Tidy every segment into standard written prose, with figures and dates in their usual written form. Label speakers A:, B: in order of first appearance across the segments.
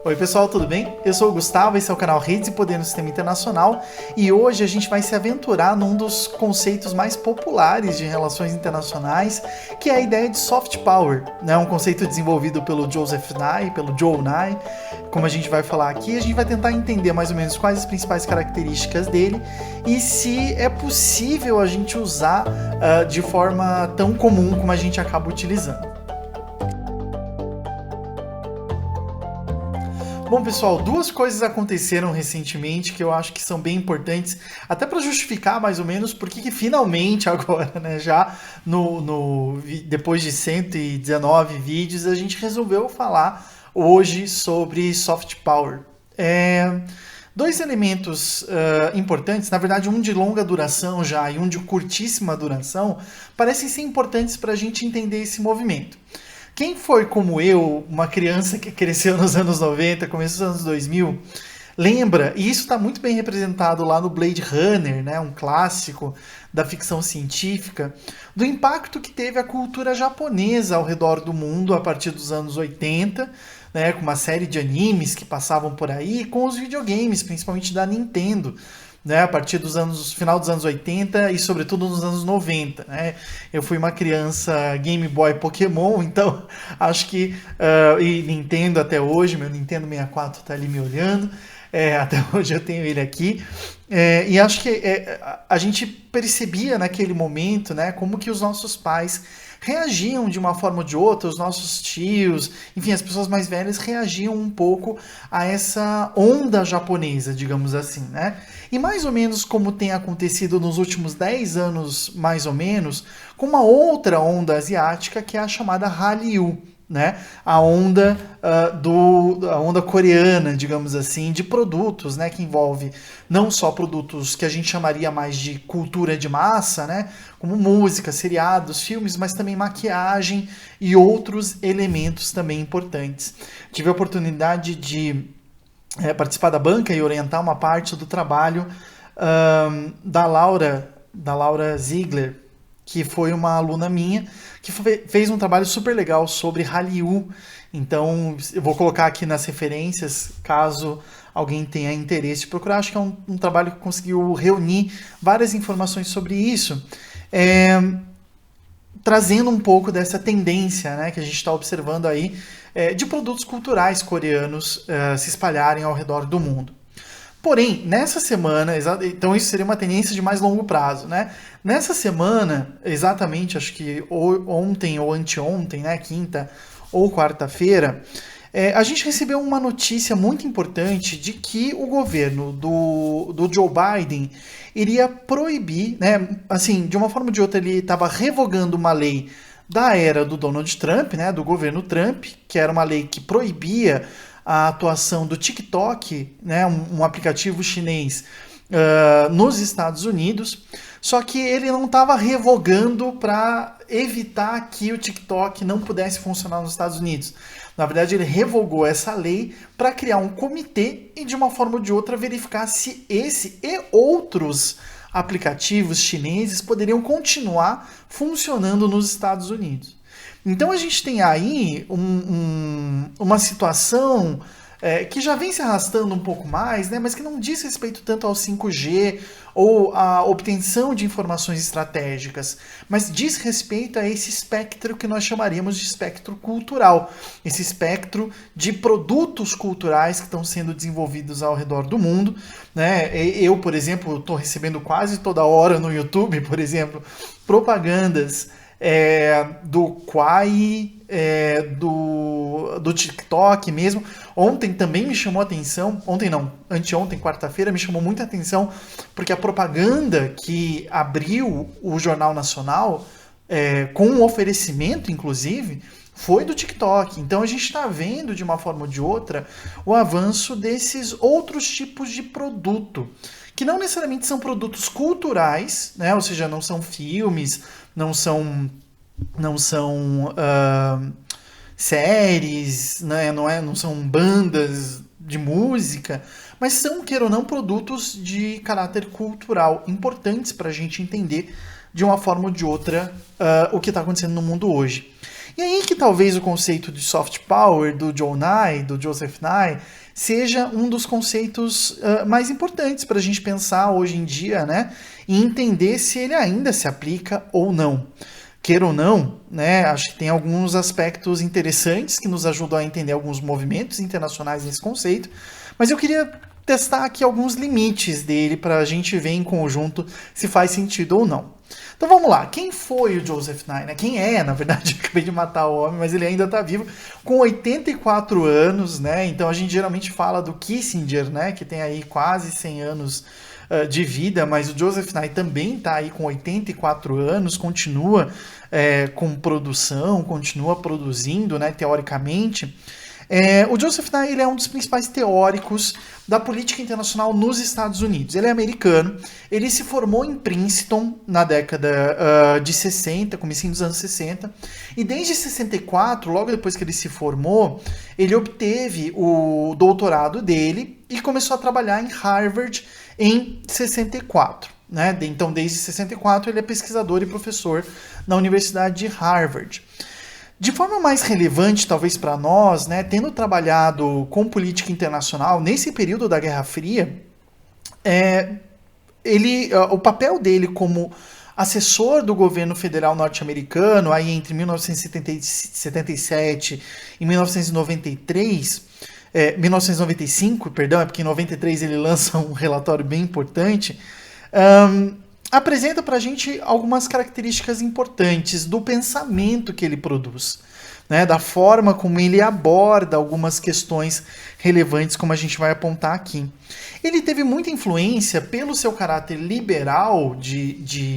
A: Oi pessoal, tudo bem? Eu sou o Gustavo, esse é o canal Redes e Poder no Sistema Internacional e hoje a gente vai se aventurar num dos conceitos mais populares de relações internacionais, que é a ideia de soft power, né? Um conceito desenvolvido pelo Joseph Nye, pelo Joe Nye, como a gente vai falar aqui. A gente vai tentar entender mais ou menos quais as principais características dele e se é possível a gente usar de forma tão comum como a gente acaba utilizando. Bom, pessoal, duas coisas aconteceram recentemente que eu acho que são bem importantes, até para justificar mais ou menos por que finalmente agora, né, já depois de 119 vídeos, a gente resolveu falar hoje sobre soft power. Dois elementos importantes, na verdade um de longa duração já e um de curtíssima duração, parecem ser importantes para a gente entender esse movimento. Quem foi como eu, uma criança que cresceu nos anos 90, começo dos anos 2000, lembra, e isso está muito bem representado lá no Blade Runner, né, um clássico da ficção científica, do impacto que teve a cultura japonesa ao redor do mundo a partir dos anos 80, né, com uma série de animes que passavam por aí, com os videogames, principalmente da Nintendo, né, a partir final dos anos 80 e sobretudo nos anos 90, né? Eu fui uma criança Game Boy Pokémon, então acho que e Nintendo até hoje, meu Nintendo 64 está ali me olhando, até hoje eu tenho ele aqui, e acho que a gente percebia naquele momento, né, como que os nossos pais reagiam de uma forma ou de outra, os nossos tios, enfim, as pessoas mais velhas reagiam um pouco a essa onda japonesa, digamos assim, né? E mais ou menos como tem acontecido nos últimos 10 anos, mais ou menos, com uma outra onda asiática que é a chamada Hallyu, né? A onda a onda coreana, digamos assim, de produtos, né? Que envolve não só produtos que a gente chamaria mais de cultura de massa, né? Como música, seriados, filmes, mas também maquiagem e outros elementos também importantes. Tive a oportunidade de participar da banca e orientar uma parte do trabalho da Laura Ziegler, que foi uma aluna minha, que fez um trabalho super legal sobre Hallyu. Então, eu vou colocar aqui nas referências, caso alguém tenha interesse de procurar. Acho que é um trabalho que conseguiu reunir várias informações sobre isso, trazendo um pouco dessa tendência, né, que a gente está observando aí, de produtos culturais coreanos se espalharem ao redor do mundo. Porém, nessa semana, então isso seria uma tendência de mais longo prazo, né? Nessa semana, exatamente, acho que ontem ou anteontem, né, quinta ou quarta-feira, a gente recebeu uma notícia muito importante de que o governo do Joe Biden iria proibir, né, assim, de uma forma ou de outra ele estava revogando uma lei da era do Donald Trump, né, do governo Trump, que era uma lei que proibia a atuação do TikTok, né, um aplicativo chinês, nos Estados Unidos, só que ele não estava revogando para evitar que o TikTok não pudesse funcionar nos Estados Unidos. Na verdade, ele revogou essa lei para criar um comitê e, de uma forma ou de outra, verificar se esse e outros aplicativos chineses poderiam continuar funcionando nos Estados Unidos. Então a gente tem aí uma situação que já vem se arrastando um pouco mais, né, mas que não diz respeito tanto ao 5G ou à obtenção de informações estratégicas, mas diz respeito a esse espectro que nós chamaríamos de espectro cultural, esse espectro de produtos culturais que estão sendo desenvolvidos ao redor do mundo, né? Eu, por exemplo, estou recebendo quase toda hora no YouTube, por exemplo, propagandas do Quai, do TikTok mesmo. Ontem também me chamou a atenção, ontem não, anteontem, quarta-feira, me chamou muita atenção, porque a propaganda que abriu o Jornal Nacional, com um oferecimento, inclusive, foi do TikTok. Então a gente está vendo, de uma forma ou de outra, o avanço desses outros tipos de produto, que não necessariamente são produtos culturais, né? Ou seja, não são filmes, não são séries, né? Não são bandas de música, mas são, queira ou não, produtos de caráter cultural importantes para a gente entender de uma forma ou de outra o que está acontecendo no mundo hoje. E aí que talvez o conceito de soft power do do Joseph Nye, seja um dos conceitos mais importantes para a gente pensar hoje em dia, né? E entender se ele ainda se aplica ou não. Queira ou não, né? Acho que tem alguns aspectos interessantes que nos ajudam a entender alguns movimentos internacionais nesse conceito, mas eu queria testar aqui alguns limites dele para a gente ver em conjunto se faz sentido ou não. Então vamos lá, quem foi o Joseph Nye? Né? Quem é, na verdade, acabei de matar o homem, mas ele ainda está vivo, com 84 anos, né? Então a gente geralmente fala do Kissinger, né? Que tem aí quase 100 anos de vida, mas o Joseph Nye também está aí com 84 anos, continua com produção, continua produzindo, né, teoricamente. O Joseph Nye ele é um dos principais teóricos da política internacional nos Estados Unidos. Ele é americano, ele se formou em Princeton na década de 60, comecinho dos anos 60, e desde 64, logo depois que ele se formou, ele obteve o doutorado dele e começou a trabalhar em Harvard em 64. Né? Então, desde 64, ele é pesquisador e professor na Universidade de Harvard. De forma mais relevante, talvez para nós, né, tendo trabalhado com política internacional nesse período da Guerra Fria, o papel dele como assessor do governo federal norte-americano, aí entre 1977 e 1995, perdão, é porque em 93 ele lança um relatório bem importante, apresenta para a gente algumas características importantes do pensamento que ele produz, né, da forma como ele aborda algumas questões relevantes, como a gente vai apontar aqui. Ele teve muita influência pelo seu caráter liberal de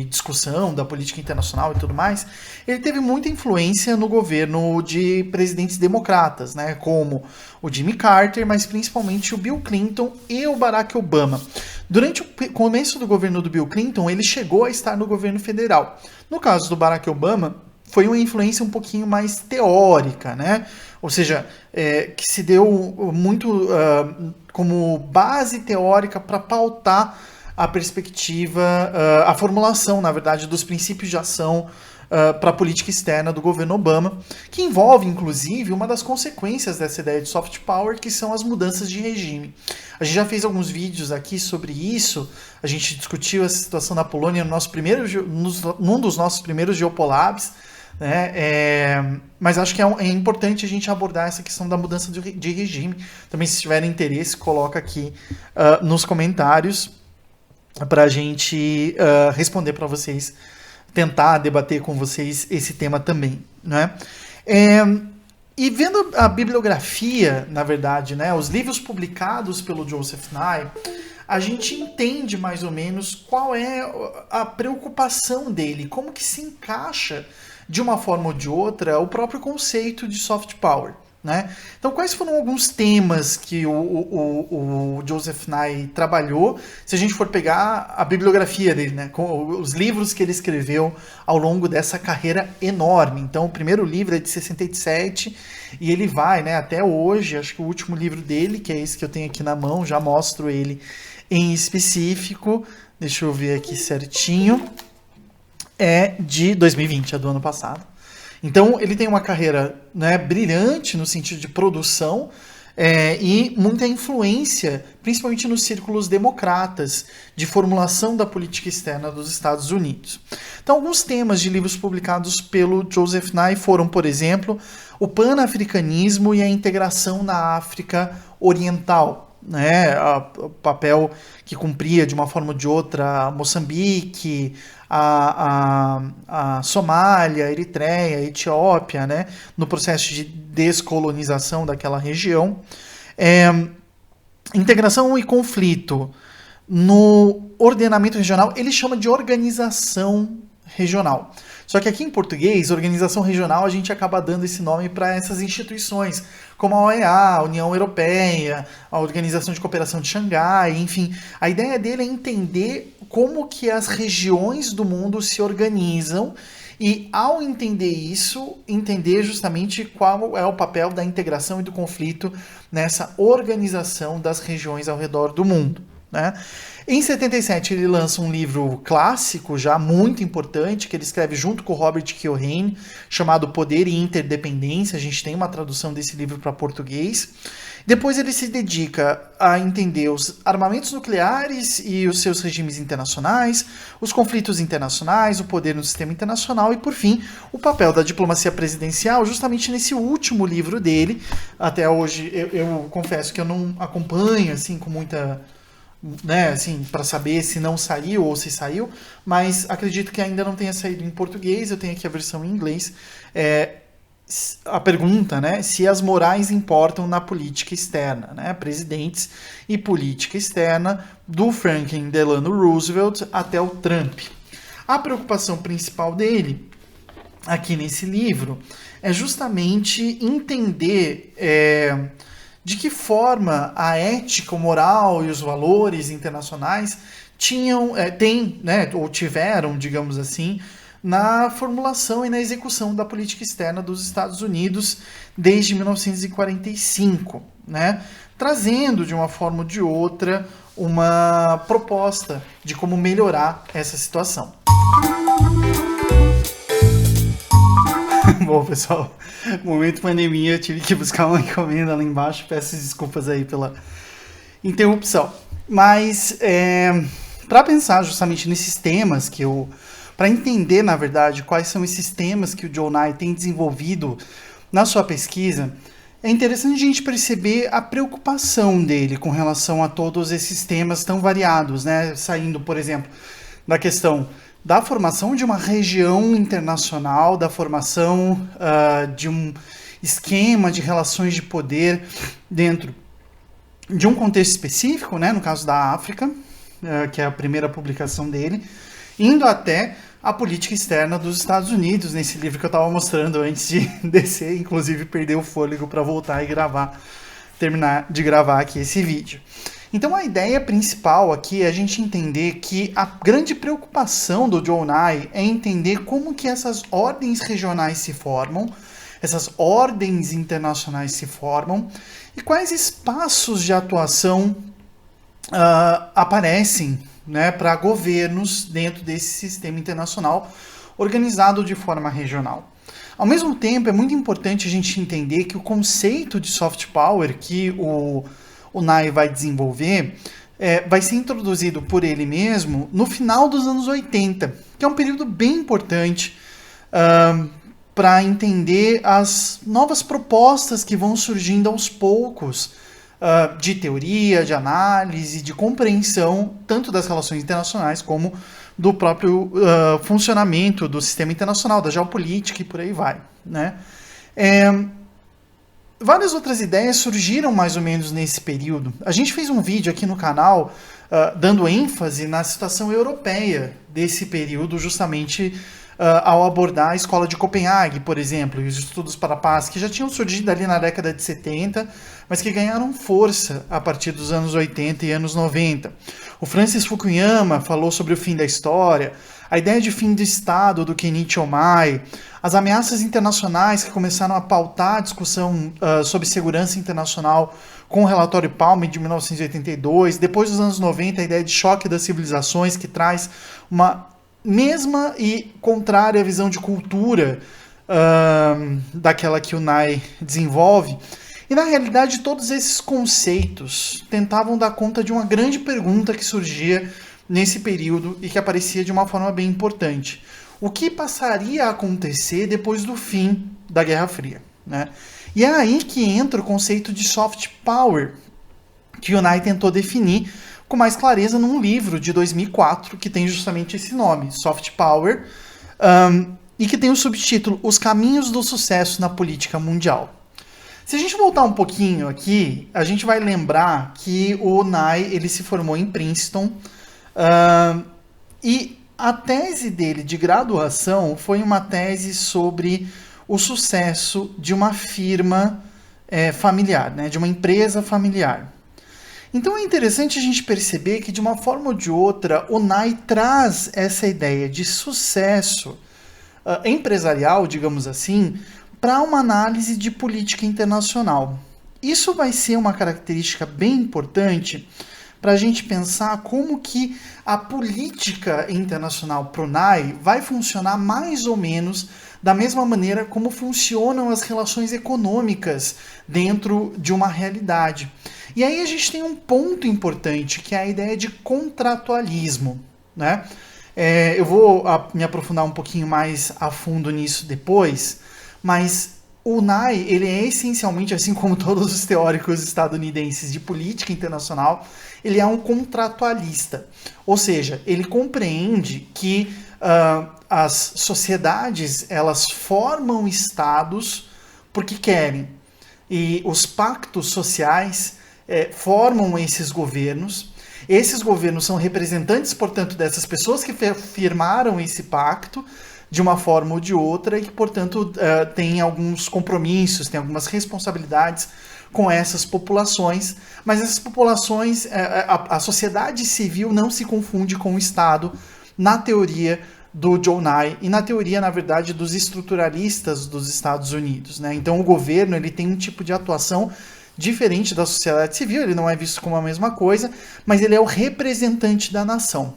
A: discussão da política internacional e tudo mais. Ele teve muita influência no governo de presidentes democratas, né, como o Jimmy Carter, mas principalmente o Bill Clinton e o Barack Obama. Durante o começo do governo do Bill Clinton, ele chegou a estar no governo federal. No caso do Barack Obama, foi uma influência um pouquinho mais teórica, né? Ou seja, que se deu muito como base teórica para pautar a perspectiva, a formulação, na verdade, dos princípios de ação para a política externa do governo Obama, que envolve, inclusive, uma das consequências dessa ideia de soft power, que são as mudanças de regime. A gente já fez alguns vídeos aqui sobre isso, a gente discutiu essa situação da Polônia num dos nossos primeiros Geopolabs, né? Mas acho que é importante a gente abordar essa questão da mudança de regime. Também, se tiverem interesse, coloca aqui nos comentários para a gente responder para vocês, tentar debater com vocês esse tema também, né? E vendo a bibliografia, na verdade, né, os livros publicados pelo Joseph Nye, a gente entende mais ou menos qual é a preocupação dele, como que se encaixa de uma forma ou de outra o próprio conceito de soft power, né? Então, quais foram alguns temas que o Joseph Nye trabalhou, se a gente for pegar a bibliografia dele, né, com os livros que ele escreveu ao longo dessa carreira enorme. Então, o primeiro livro é de 67 e ele vai, né, até hoje. Acho que o último livro dele, que é esse que eu tenho aqui na mão, já mostro ele em específico, deixa eu ver aqui certinho, é de 2020, é do ano passado. Então, ele tem uma carreira, né, brilhante no sentido de produção e muita influência, principalmente nos círculos democratas, de formulação da política externa dos Estados Unidos. Então, alguns temas de livros publicados pelo Joseph Nye foram, por exemplo, o panafricanismo e a integração na África Oriental, né, o papel que cumpria de uma forma ou de outra Moçambique, a Somália, a Eritreia, a Etiópia, né, no processo de descolonização daquela região. Integração e conflito no ordenamento regional, ele chama de organização regional. Só que aqui em português, organização regional, a gente acaba dando esse nome para essas instituições, como a OEA, a União Europeia, a Organização de Cooperação de Xangai, enfim. A ideia dele é entender como que as regiões do mundo se organizam e, ao entender isso, entender justamente qual é o papel da integração e do conflito nessa organização das regiões ao redor do mundo, né? Em 77 ele lança um livro clássico já muito importante que ele escreve junto com o Robert Keohane, chamado Poder e Interdependência. A gente tem uma tradução desse livro para português. Depois ele se dedica a entender os armamentos nucleares e os seus regimes internacionais, os conflitos internacionais, o poder no sistema internacional e, por fim, o papel da diplomacia presidencial, justamente nesse último livro dele. Até hoje eu confesso que eu não acompanho assim com muita, né, assim, para saber se não saiu ou se saiu, mas acredito que ainda não tenha saído em português. Eu tenho aqui a versão em inglês. A pergunta, né, se as morais importam na política externa, né, presidentes e política externa, do Franklin Delano Roosevelt até o Trump. A preocupação principal dele, aqui nesse livro, é justamente entender de que forma a ética, o moral e os valores internacionais têm, né, ou tiveram, digamos assim, na formulação e na execução da política externa dos Estados Unidos desde 1945, né? Trazendo de uma forma ou de outra uma proposta de como melhorar essa situação. Bom, pessoal, momento pandemia, eu tive que buscar uma encomenda lá embaixo, peço desculpas aí pela interrupção. Mas, para pensar justamente nesses temas para entender, na verdade, quais são esses temas que o Joe Nye tem desenvolvido na sua pesquisa, é interessante a gente perceber a preocupação dele com relação a todos esses temas tão variados, né? Saindo, por exemplo, da questão da formação de uma região internacional, da formação de um esquema de relações de poder dentro de um contexto específico, né? No caso da África, que é a primeira publicação dele, indo até a política externa dos Estados Unidos, nesse livro que eu estava mostrando antes de descer, inclusive perder o fôlego para voltar e terminar de gravar aqui esse vídeo. Então a ideia principal aqui é a gente entender que a grande preocupação do Joe Nye é entender como que essas ordens regionais se formam, essas ordens internacionais se formam e quais espaços de atuação aparecem, né, para governos dentro desse sistema internacional organizado de forma regional. Ao mesmo tempo, é muito importante a gente entender que o conceito de soft power que o Nye vai desenvolver vai ser introduzido por ele mesmo no final dos anos 80, que é um período bem importante para entender as novas propostas que vão surgindo aos poucos de teoria, de análise, de compreensão, tanto das relações internacionais como do próprio funcionamento do sistema internacional, da geopolítica e por aí vai, né? Várias outras ideias surgiram mais ou menos nesse período. A gente fez um vídeo aqui no canal dando ênfase na situação europeia desse período, justamente ao abordar a Escola de Copenhague, por exemplo, e os estudos para a paz, que já tinham surgido ali na década de 70, mas que ganharam força a partir dos anos 80 e anos 90. O Francis Fukuyama falou sobre o fim da história, a ideia de fim do Estado do Kenichi Ohmae, as ameaças internacionais que começaram a pautar a discussão sobre segurança internacional com o relatório Palme de 1982, depois dos anos 90 a ideia de choque das civilizações, que traz uma mesma e contrária visão de cultura daquela que o Nye desenvolve. E na realidade todos esses conceitos tentavam dar conta de uma grande pergunta que surgia nesse período e que aparecia de uma forma bem importante. O que passaria a acontecer depois do fim da Guerra Fria, né? E é aí que entra o conceito de soft power, que o Nye tentou definir com mais clareza num livro de 2004, que tem justamente esse nome, Soft Power, e que tem o subtítulo Os Caminhos do Sucesso na Política Mundial. Se a gente voltar um pouquinho aqui, a gente vai lembrar que o Nye ele se formou em Princeton, e a tese dele de graduação foi uma tese sobre o sucesso de uma firma familiar, né, de uma empresa familiar. Então é interessante a gente perceber que, de uma forma ou de outra, o Nye traz essa ideia de sucesso empresarial, digamos assim, para uma análise de política internacional. Isso vai ser uma característica bem importante para a gente pensar como que a política internacional para o NAI vai funcionar mais ou menos da mesma maneira como funcionam as relações econômicas dentro de uma realidade. E aí a gente tem um ponto importante, que é a ideia de contratualismo, né? Eu vou me aprofundar um pouquinho mais a fundo nisso depois, mas o Nye, ele é essencialmente, assim como todos os teóricos estadunidenses de política internacional, ele é um contratualista. Ou seja, ele compreende que as sociedades, elas formam estados porque querem. E os pactos sociais formam esses governos. Esses governos são representantes, portanto, dessas pessoas que firmaram esse pacto de uma forma ou de outra e que, portanto, têm alguns compromissos, têm algumas responsabilidades com essas populações, mas essas populações, a sociedade civil não se confunde com o Estado na teoria do Joe Nye e na teoria, na verdade, dos estruturalistas dos Estados Unidos, né? Então, o governo ele tem um tipo de atuação diferente da sociedade civil, ele não é visto como a mesma coisa, mas ele é o representante da nação.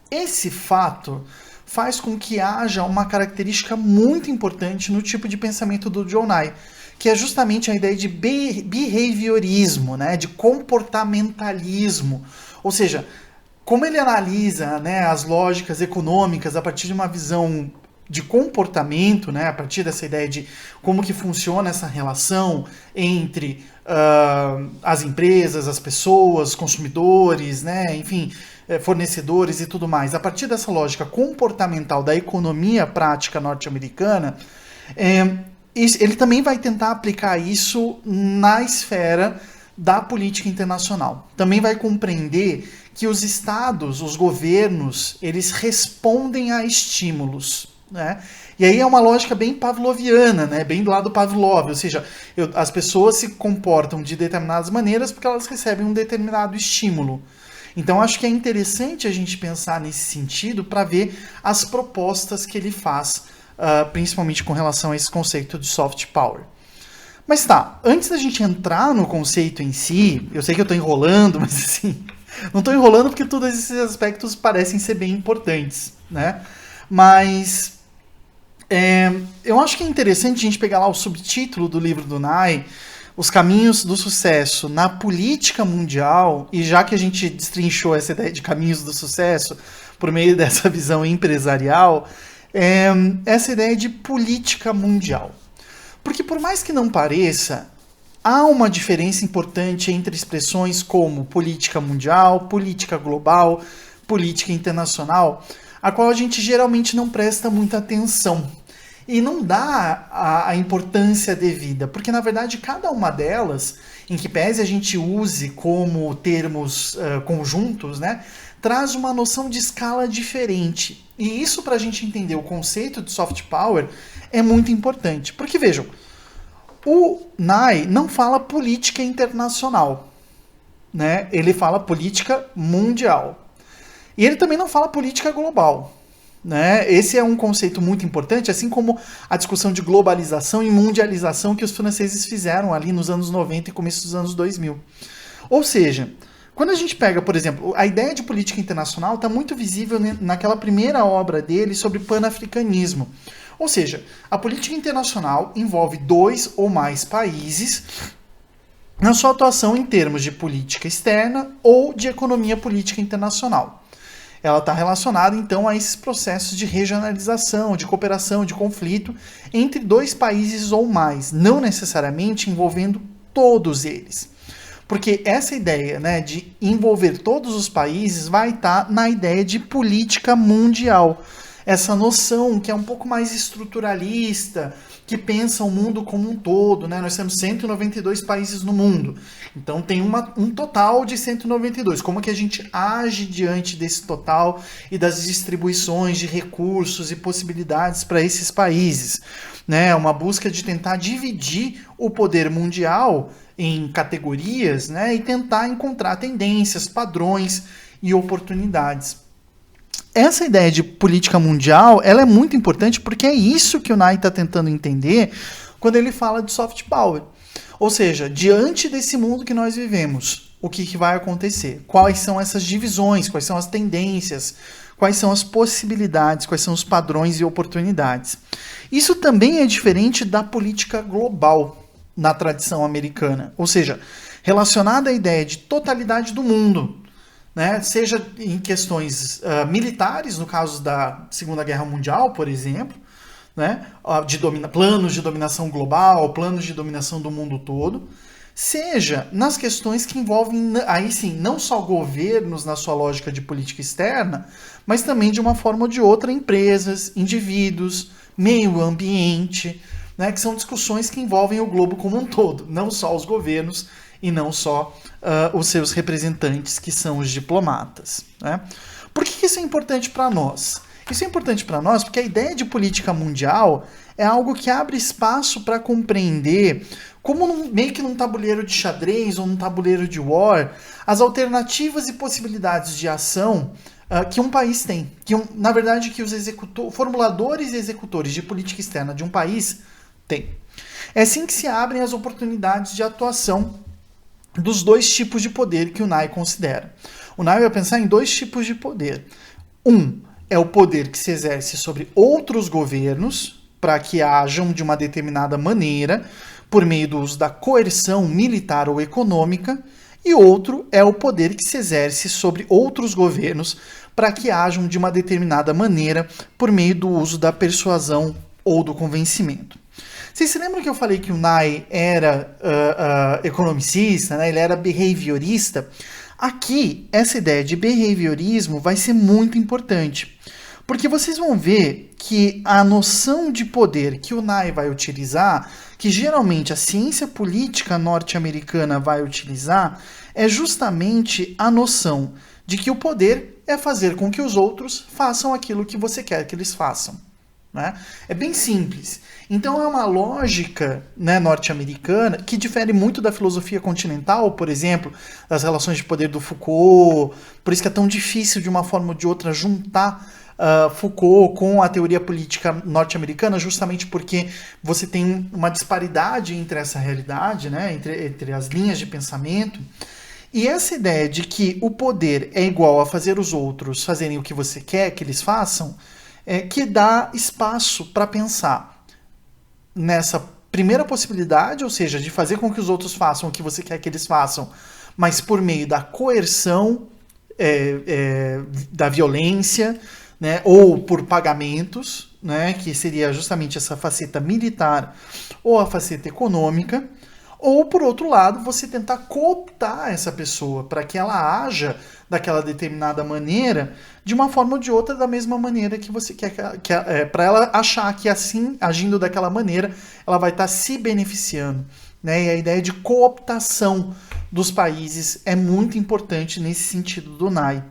A: Esse fato faz com que haja uma característica muito importante no tipo de pensamento do Joe Nye, que é justamente a ideia de behaviorismo, né, de comportamentalismo. Ou seja, como ele analisa, né, as lógicas econômicas a partir de uma visão de comportamento, né, a partir dessa ideia de como que funciona essa relação entre as empresas, as pessoas, consumidores, né, enfim, fornecedores e tudo mais. A partir dessa lógica comportamental da economia prática norte-americana, ele também vai tentar aplicar isso na esfera da política internacional. Também vai compreender que os estados, os governos, eles respondem a estímulos, né? E aí é uma lógica bem pavloviana, né? Bem do lado Pavlov, ou seja, as pessoas se comportam de determinadas maneiras porque elas recebem um determinado estímulo. Então acho que é interessante a gente pensar nesse sentido para ver as propostas que ele faz, principalmente com relação a esse conceito de soft power. Mas tá, antes da gente entrar no conceito em si, eu sei que eu estou enrolando, mas assim, não estou enrolando porque todos esses aspectos parecem ser bem importantes, né? Mas eu acho que é interessante a gente pegar lá o subtítulo do livro do Nye, Os Caminhos do Sucesso na Política Mundial, e já que a gente destrinchou essa ideia de caminhos do sucesso por meio dessa visão empresarial, essa ideia de política mundial. Porque por mais que não pareça, há uma diferença importante entre expressões como política mundial, política global, política internacional, a qual a gente geralmente não presta muita atenção. E não dá a importância devida, porque na verdade cada uma delas, em que pese a gente use como termos conjuntos, né, traz uma noção de escala diferente. E isso, para a gente entender o conceito de soft power, é muito importante. Porque vejam, o Nye não fala política internacional, né? Ele fala política mundial. E ele também não fala política global, né? Esse é um conceito muito importante, assim como a discussão de globalização e mundialização que os franceses fizeram ali nos anos 90 e começo dos anos 2000. Ou seja, quando a gente pega, por exemplo, a ideia de política internacional está muito visível naquela primeira obra dele sobre panafricanismo. Ou seja, a política internacional envolve 2 ou mais países na sua atuação em termos de política externa ou de economia política internacional. Ela está relacionada, então, a esses processos de regionalização, de cooperação, de conflito entre 2 países ou mais, não necessariamente envolvendo todos eles. Porque essa ideia, né, de envolver todos os países vai estar na ideia de política mundial. Essa noção que é um pouco mais estruturalista, que pensa o mundo como um todo, né? Nós temos 192 países no mundo, então tem um total de 192. Como que a gente age diante desse total e das distribuições de recursos e possibilidades para esses países, né? Uma busca de tentar dividir o poder mundial em categorias, né? E tentar encontrar tendências, padrões e oportunidades. Essa ideia de política mundial, ela é muito importante porque é isso que o Nye está tentando entender quando ele fala de soft power. Ou seja, diante desse mundo que nós vivemos, o que vai acontecer? Quais são essas divisões? Quais são as tendências? Quais são as possibilidades? Quais são os padrões e oportunidades? Isso também é diferente da política global na tradição americana, ou seja, relacionada à ideia de totalidade do mundo, né? Seja em questões militares, no caso da Segunda Guerra Mundial, por exemplo, né? Planos de dominação global, planos de dominação do mundo todo, seja nas questões que envolvem, aí sim, não só governos na sua lógica de política externa, mas também de uma forma ou de outra empresas, indivíduos, meio ambiente, né? Que são discussões que envolvem o globo como um todo, não só os governos e não só os seus representantes, que são os diplomatas, né? Por que isso é importante para nós? Isso é importante para nós porque a ideia de política mundial é algo que abre espaço para compreender, como meio que num tabuleiro de xadrez ou num tabuleiro de war, as alternativas e possibilidades de ação que um país tem. Na verdade, que os formuladores e executores de política externa de um país têm. É assim que se abrem as oportunidades de atuação dos dois tipos de poder que o Nye considera. O Nye vai pensar em dois tipos de poder. Um é o poder que se exerce sobre outros governos para que ajam de uma determinada maneira por meio do uso da coerção militar ou econômica, e outro é o poder que se exerce sobre outros governos para que ajam de uma determinada maneira por meio do uso da persuasão ou do convencimento. Vocês se lembram que eu falei que o Nye era economicista, né? Ele era behaviorista? Aqui, essa ideia de behaviorismo vai ser muito importante, porque vocês vão ver que a noção de poder que o Nye vai utilizar, que geralmente a ciência política norte-americana vai utilizar, é justamente a noção de que o poder é fazer com que os outros façam aquilo que você quer que eles façam, né? É bem simples. Então é uma lógica, né, norte-americana que difere muito da filosofia continental, por exemplo, das relações de poder do Foucault. Por isso que é tão difícil, de uma forma ou de outra, juntar Foucault com a teoria política norte-americana, justamente porque você tem uma disparidade entre essa realidade, né, entre as linhas de pensamento. E essa ideia de que o poder é igual a fazer os outros fazerem o que você quer que eles façam, que dá espaço para pensar nessa primeira possibilidade, ou seja, de fazer com que os outros façam o que você quer que eles façam, mas por meio da coerção, da violência, né, ou por pagamentos, né, que seria justamente essa faceta militar ou a faceta econômica, ou, por outro lado, você tentar cooptar essa pessoa para que ela haja daquela determinada maneira, de uma forma ou de outra, da mesma maneira que você quer, para ela achar que assim, agindo daquela maneira, ela vai estar se beneficiando, né? E a ideia de cooptação dos países é muito importante nesse sentido do Nye.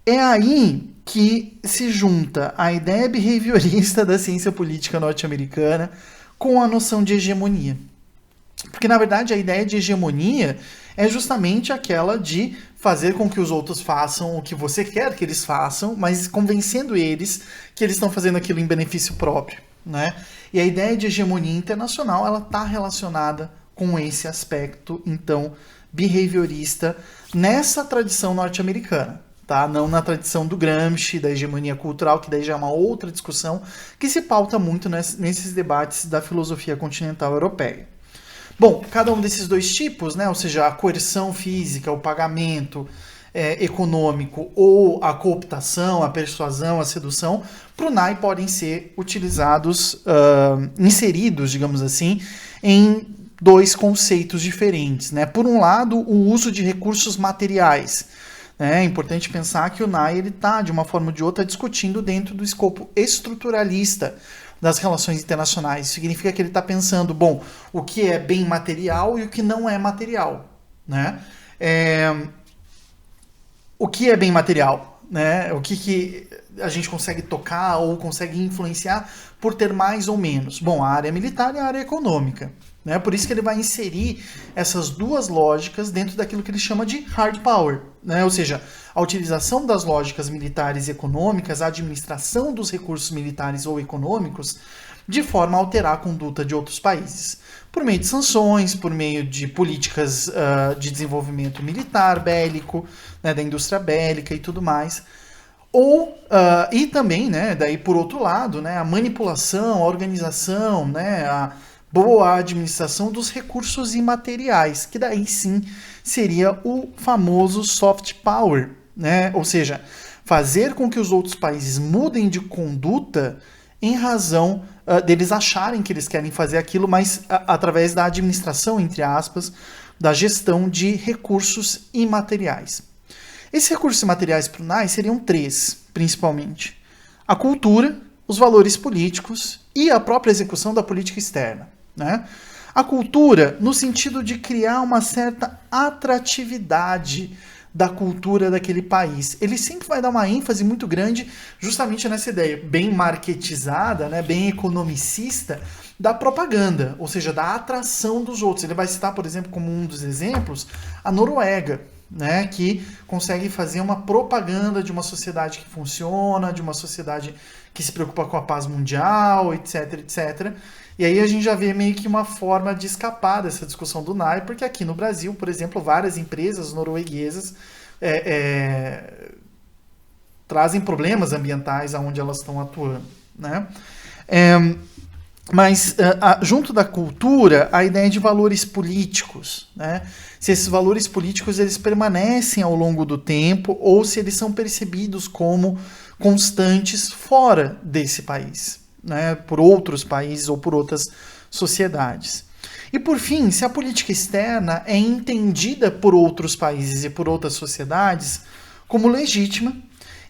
A: É aí que se junta a ideia behaviorista da ciência política norte-americana com a noção de hegemonia. Porque, na verdade, a ideia de hegemonia é justamente aquela de fazer com que os outros façam o que você quer que eles façam, mas convencendo eles que eles estão fazendo aquilo em benefício próprio, né? E a ideia de hegemonia internacional, ela está relacionada com esse aspecto, então, behaviorista nessa tradição norte-americana, tá? Não na tradição do Gramsci, da hegemonia cultural, que daí já é uma outra discussão que se pauta muito nesses debates da filosofia continental europeia. Bom, cada um desses dois tipos, né, ou seja, a coerção física, o pagamento econômico ou a cooptação, a persuasão, a sedução, para o Nye podem ser utilizados, inseridos, digamos assim, em dois conceitos diferentes, né? Por um lado, o uso de recursos materiais. É importante pensar que o Nye está, de uma forma ou de outra, discutindo dentro do escopo estruturalista das relações internacionais. Isso significa que ele está pensando, bom, o que é bem material e o que não é material, né? O que é bem material, né? O que a gente consegue tocar ou consegue influenciar por ter mais ou menos? Bom, a área militar e a área econômica, né? Por isso que ele vai inserir essas duas lógicas dentro daquilo que ele chama de hard power, né? Ou seja, a utilização das lógicas militares e econômicas, a administração dos recursos militares ou econômicos, de forma a alterar a conduta de outros países. Por meio de sanções, por meio de políticas de desenvolvimento militar, bélico, né, da indústria bélica e tudo mais. E também, né, daí por outro lado, né, a manipulação, a organização, né, a boa administração dos recursos imateriais, que daí sim seria o famoso soft power, né, ou seja, fazer com que os outros países mudem de conduta em razão deles acharem que eles querem fazer aquilo, mas através da administração, entre aspas, da gestão de recursos imateriais. Esses recursos imateriais para o NAI seriam 3, principalmente. A cultura, os valores políticos e a própria execução da política externa. Né? A cultura, no sentido de criar uma certa atratividade da cultura daquele país. Ele sempre vai dar uma ênfase muito grande justamente nessa ideia bem marketizada, né, bem economicista da propaganda, ou seja, da atração dos outros. Ele vai citar, por exemplo, como um dos exemplos, a Noruega, né, que consegue fazer uma propaganda de uma sociedade que funciona, de uma sociedade que se preocupa com a paz mundial, etc, etc. E aí a gente já vê meio que uma forma de escapar dessa discussão do NAI, porque aqui no Brasil, por exemplo, várias empresas norueguesas trazem problemas ambientais aonde elas estão atuando, né? Mas junto da cultura, a ideia de valores políticos, né? Se esses valores políticos eles permanecem ao longo do tempo ou se eles são percebidos como constantes fora desse país, né? Por outros países ou por outras sociedades. E por fim, se a política externa é entendida por outros países e por outras sociedades como legítima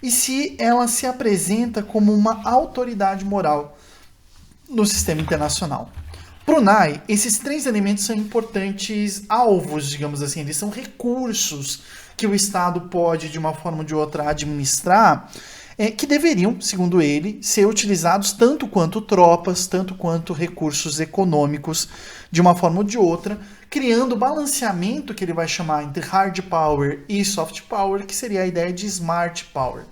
A: e se ela se apresenta como uma autoridade moral no sistema internacional. Para o NAI, esses 3 elementos são importantes alvos, digamos assim, eles são recursos que o Estado pode, de uma forma ou de outra, administrar, que deveriam, segundo ele, ser utilizados tanto quanto tropas, tanto quanto recursos econômicos, de uma forma ou de outra, criando o balanceamento que ele vai chamar entre hard power e soft power, que seria a ideia de smart power.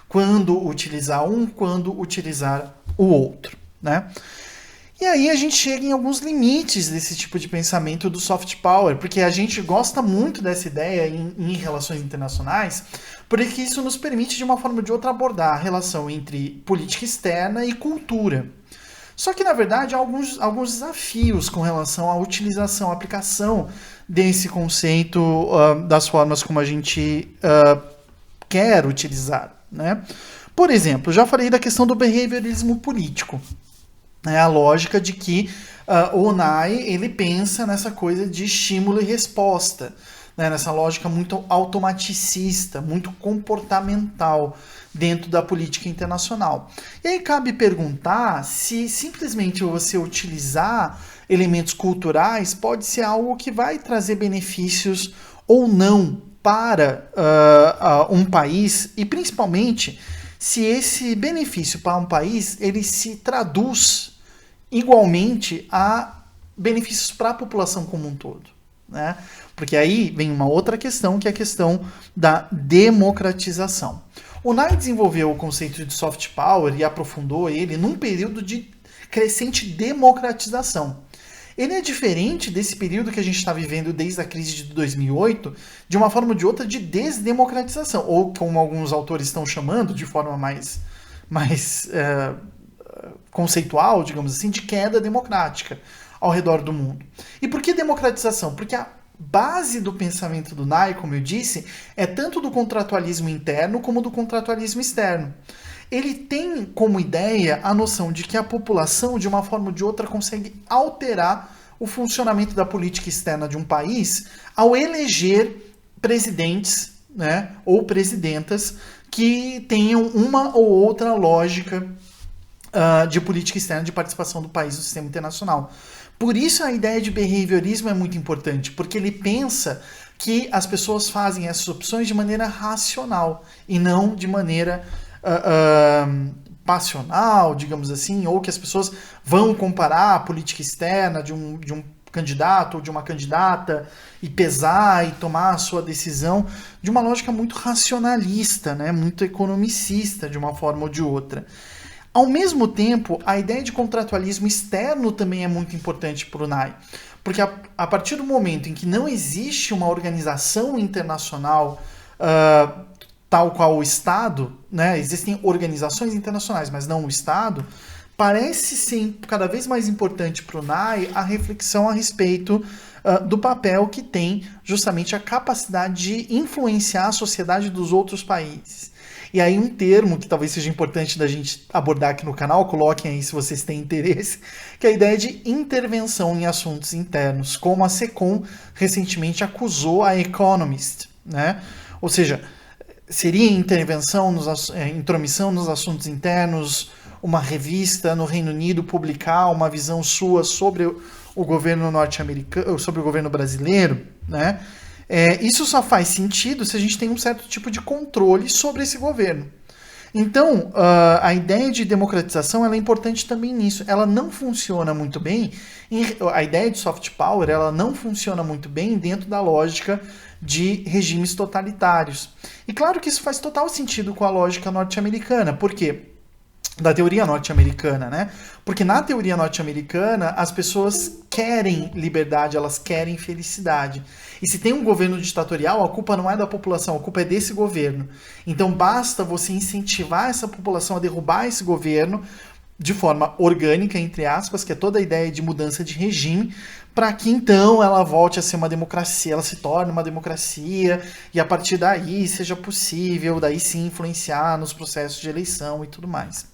A: Quando utilizar um, quando utilizar o outro, né? E aí a gente chega em alguns limites desse tipo de pensamento do soft power, porque a gente gosta muito dessa ideia em relações internacionais, porque isso nos permite, de uma forma ou de outra, abordar a relação entre política externa e cultura. Só que, na verdade, há alguns desafios com relação à utilização, à aplicação desse conceito das formas como a gente quer utilizar, né? Por exemplo, já falei da questão do behaviorismo político. É a lógica de que o NAI ele pensa nessa coisa de estímulo e resposta, né? Nessa lógica muito automaticista, muito comportamental dentro da política internacional. E aí cabe perguntar se simplesmente você utilizar elementos culturais pode ser algo que vai trazer benefícios ou não para um país, e principalmente se esse benefício para um país ele se traduz igualmente a benefícios para a população como um todo, né? Porque aí vem uma outra questão, que é a questão da democratização. O NAI desenvolveu o conceito de soft power e aprofundou ele num período de crescente democratização. Ele é diferente desse período que a gente está vivendo desde a crise de 2008, de uma forma ou de outra de desdemocratização, ou como alguns autores estão chamando, de forma mais conceitual, digamos assim, de queda democrática ao redor do mundo. E por que democratização? Porque a base do pensamento do NAI, como eu disse, é tanto do contratualismo interno como do contratualismo externo. Ele tem como ideia a noção de que a população, de uma forma ou de outra, consegue alterar o funcionamento da política externa de um país ao eleger presidentes, né, ou presidentas que tenham uma ou outra lógica de política externa, de participação do país no sistema internacional. Por isso a ideia de behaviorismo é muito importante, porque ele pensa que as pessoas fazem essas opções de maneira racional e não de maneira passional, digamos assim, ou que as pessoas vão comparar a política externa de um candidato ou de uma candidata e pesar e tomar a sua decisão de uma lógica muito racionalista, né, muito economicista de uma forma ou de outra. Ao mesmo tempo, a ideia de contratualismo externo também é muito importante para o NAI, porque a partir do momento em que não existe uma organização internacional tal qual o Estado, né, existem organizações internacionais, mas não o Estado, parece ser cada vez mais importante para o NAI a reflexão a respeito do papel que tem justamente a capacidade de influenciar a sociedade dos outros países. E aí um termo que talvez seja importante da gente abordar aqui no canal, coloquem aí se vocês têm interesse, que é a ideia de intervenção em assuntos internos, como a SECOM recentemente acusou a Economist, né? Ou seja, seria intervenção, intromissão nos assuntos internos, uma revista no Reino Unido publicar uma visão sua sobre o governo norte-americano, sobre o governo brasileiro, né? Isso só faz sentido se a gente tem um certo tipo de controle sobre esse governo. Então, a ideia de democratização ela é importante também nisso. Ela não funciona muito bem, a ideia de soft power ela não funciona muito bem dentro da lógica de regimes totalitários. E claro que isso faz total sentido com a lógica norte-americana. Por quê? Da teoria norte-americana, né? Porque na teoria norte-americana as pessoas querem liberdade, elas querem felicidade. E se tem um governo ditatorial, a culpa não é da população, a culpa é desse governo. Então basta você incentivar essa população a derrubar esse governo de forma orgânica, entre aspas, que é toda a ideia de mudança de regime, para que então ela volte a ser uma democracia, ela se torne uma democracia, e a partir daí seja possível, daí sim, influenciar nos processos de eleição e tudo mais.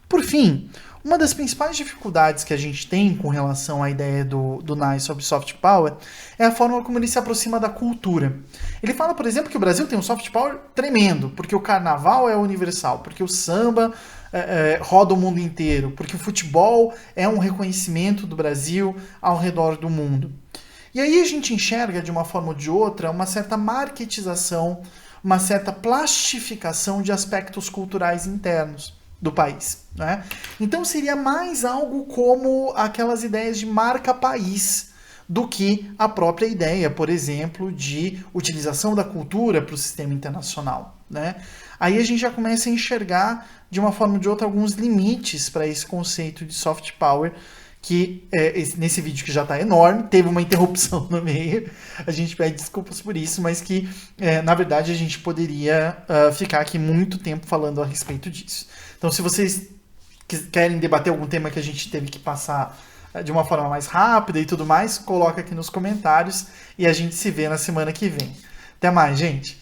A: Por fim, uma das principais dificuldades que a gente tem com relação à ideia do NAI sobre soft power é a forma como ele se aproxima da cultura. Ele fala, por exemplo, que o Brasil tem um soft power tremendo, porque o carnaval é universal, porque o samba roda o mundo inteiro, porque o futebol é um reconhecimento do Brasil ao redor do mundo. E aí a gente enxerga, de uma forma ou de outra, uma certa marketização, uma certa plastificação de aspectos culturais internos do país, né? Então seria mais algo como aquelas ideias de marca-país do que a própria ideia, por exemplo, de utilização da cultura para o sistema internacional, né? Aí a gente já começa a enxergar de uma forma ou de outra alguns limites para esse conceito de soft power que nesse vídeo que já está enorme, teve uma interrupção no meio, a gente pede desculpas por isso, mas que na verdade a gente poderia ficar aqui muito tempo falando a respeito disso. Então se vocês querem debater algum tema que a gente teve que passar de uma forma mais rápida e tudo mais, coloca aqui nos comentários e a gente se vê na semana que vem. Até mais, gente!